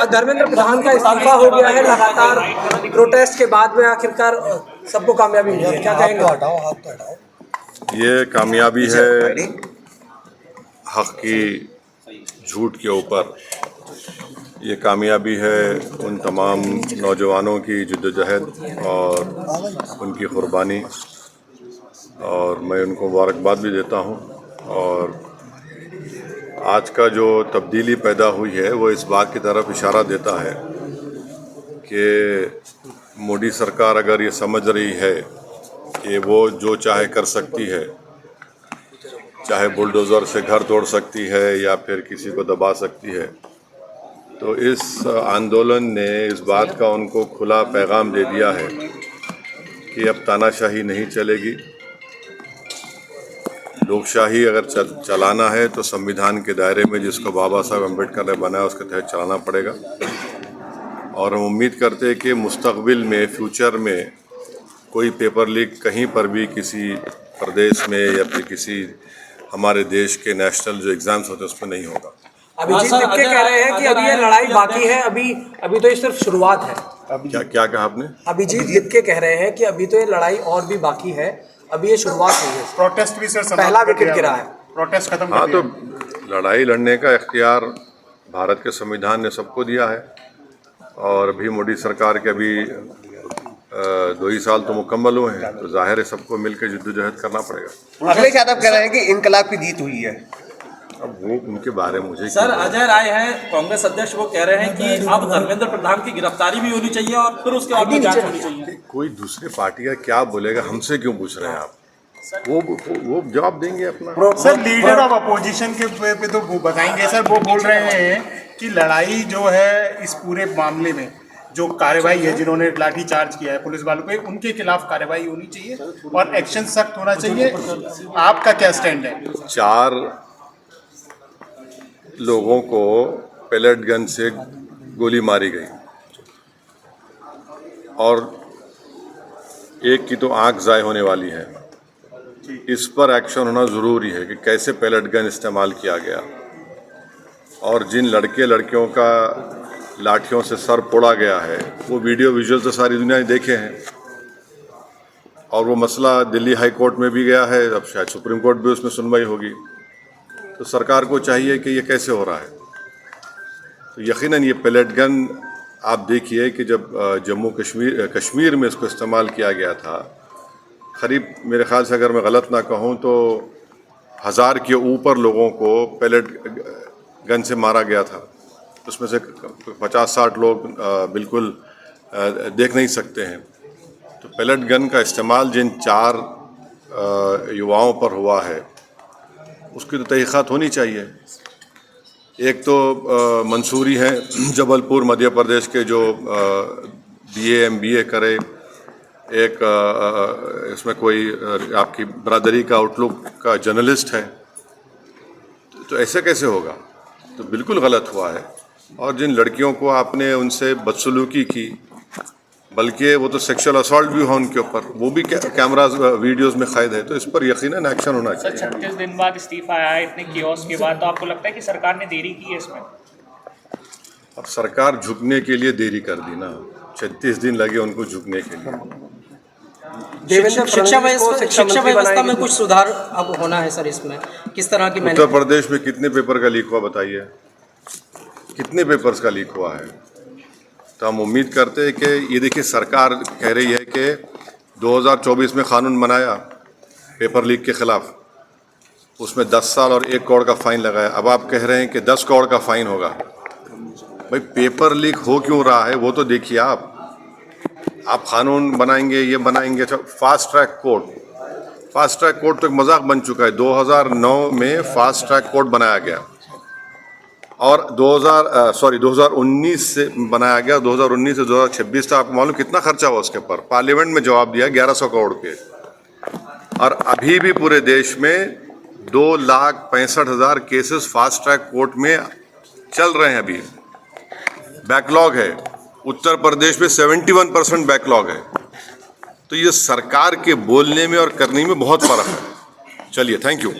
धर्मेंद्र प्रधान का इस्तीफा हो गया है लगातार प्रोटेस्ट के बाद में, आखिरकार सबको कामयाबी मिली है, क्या कहेंगे? हाथ तो हटाओ। ये कामयाबी है हक की झूठ के ऊपर। ये कामयाबी है उन तमाम नौजवानों की जद्दोजहद और उनकी कुर्बानी, और मैं उनको मुबारकबाद भी देता हूँ। और आज का जो तब्दीली पैदा हुई है वो इस बात की तरफ इशारा देता है कि मोदी सरकार अगर ये समझ रही है कि वो जो चाहे कर सकती है, चाहे बुलडोज़र से घर तोड़ सकती है या फिर किसी को दबा सकती है, तो इस आंदोलन ने इस बात का उनको खुला पैगाम दे दिया है कि अब तानाशाही नहीं चलेगी। लोकशाही अगर चलाना है तो संविधान के दायरे में जिसको बाबा साहब अम्बेडकर ने बनाया उसके तहत चलाना पड़ेगा। और हम उम्मीद करते हैं कि मुस्तकबिल में, फ्यूचर में कोई पेपर लीक कहीं पर भी किसी प्रदेश में या फिर किसी हमारे देश के नेशनल जो एग्ज़ाम्स होते हैं उसमें नहीं होगा। अभिजीत दिपके कह रहे हैं कि अभी ये लड़ाई बाकी है, अभी तो ये सिर्फ शुरुआत है। क्या कहा आपने? अभिजीत दिपके कह रहे हैं कि अभी तो ये लड़ाई और भी बाकी है, अभी ये शुरुआत हुई है। प्रोटेस्ट भी सर पहला विकेट गिरा है, प्रोटेस्ट खत्म। हाँ, तो लड़ाई लड़ने का इख्तियार भारत के संविधान ने सबको दिया है। और अभी मोदी सरकार के अभी 2 ही साल तो मुकम्मल हुए हैं, तो जाहिर है सबको मिलकर जद्दोजहद करना पड़ेगा। अखिलेश यादव कह रहे हैं कि इनकलाब की जीत हुई है। अब वो उनके बारे में मुझे सर, अजय राय हैं कांग्रेस अध्यक्ष, वो कह रहे हैं कि अब धर्मेंद्र प्रधान की गिरफ्तारी भी होनी चाहिए और फिर उसके बाद जांच होनी चाहिए। कोई दूसरे पार्टी का क्या बोलेगा, हमसे क्यों पूछ रहे हैं आप? वो जवाब देंगे अपना। सर, लीडर ऑफ अपोजिशन के पे तो वो बताएंगे। सर, वो बोल रहे हैं कि लड़ाई जो है इस पूरे मामले में जो कार्रवाई है, जिन्होंने लाठी चार्ज किया है पुलिस वालों पे, उनके खिलाफ कार्रवाई होनी चाहिए और एक्शन सख्त होना चाहिए। आपका क्या स्टैंड है? 4 लोगों को पेलेट गन से गोली मारी गई और एक की तो आंख ज़ाय होने वाली है। इस पर एक्शन होना ज़रूरी है कि कैसे पेलेट गन इस्तेमाल किया गया, और जिन लड़के लड़कियों का लाठियों से सर फोड़ा गया है वो वीडियो विजुअल तो सारी दुनिया ने देखे हैं। और वो मसला दिल्ली हाई कोर्ट में भी गया है, अब शायद सुप्रीम कोर्ट भी उसमें सुनवाई होगी। तो सरकार को चाहिए कि ये कैसे हो रहा है। तो यकीनन ये पेलेट गन आप देखिए कि जब जम्मू कश्मीर में इसको इस्तेमाल किया गया था, करीब मेरे ख्याल से अगर मैं गलत ना कहूँ तो 1000 के ऊपर लोगों को पेलेट गन से मारा गया था। उसमें से 50-60 लोग बिल्कुल देख नहीं सकते हैं। तो पेलेट गन का इस्तेमाल जिन 4 युवाओं पर हुआ है उसकी तो तहक़ीक़ात होनी चाहिए। एक तो मंसूरी है जबलपुर मध्य प्रदेश के, जो BA MBA करे, एक इसमें कोई आपकी बरादरी का आउटलुक का जर्नलिस्ट है। तो ऐसे कैसे होगा? तो बिल्कुल गलत हुआ है। और जिन लड़कियों को आपने उनसे बदसलूकी की, बल्कि वो तो सेक्सुअल असॉल्ट भी हुआ उनके ऊपर, वो भी कैमरास वीडियोस में कैद है। तो इस पर यकीनन एक्शन होना चाहिए। 36 दिन बाद इस्तीफा आया, इतने कियोस के बाद, तो आपको लगता है कि सरकार ने देरी की है इसमें? अब सरकार झुकने के लिए देरी कर दी ना, 36 दिन लगे उनको झुकने के लिए। शिक्षा व्यवस्था में कुछ सुधार अब होना है सर, इसमें किस तरह की? उत्तर प्रदेश में कितने पेपर का लीक हुआ बताइए? कितने पेपर्स का लीक हुआ है? तो हम उम्मीद करते हैं कि ये देखिए, सरकार कह रही है कि 2024 में कानून बनाया पेपर लीक के खिलाफ, उसमें 10 साल और 1 करोड़ का फाइन लगाया। अब आप कह रहे हैं कि 10 करोड़ का फाइन होगा। भाई, पेपर लीक हो क्यों रहा है वो तो देखिए। आप कानून बनाएंगे, ये बनाएंगे। अच्छा, फास्ट ट्रैक कोर्ट तो एक मजाक बन चुका है। 2009 में फास्ट ट्रैक कोर्ट बनाया गया और 2019 से बनाया गया। 2019 से 2026 तक आपको मालूम कितना खर्चा हुआ उसके पर? पार्लियामेंट में जवाब दिया 1100 करोड़ के। और अभी भी पूरे देश में 2,65,000 केसेस फास्ट ट्रैक कोर्ट में चल रहे हैं। अभी बैकलॉग है। उत्तर प्रदेश में 71% बैकलॉग है। तो ये सरकार के बोलने में और करने में बहुत फर्क है। चलिए, थैंक यू।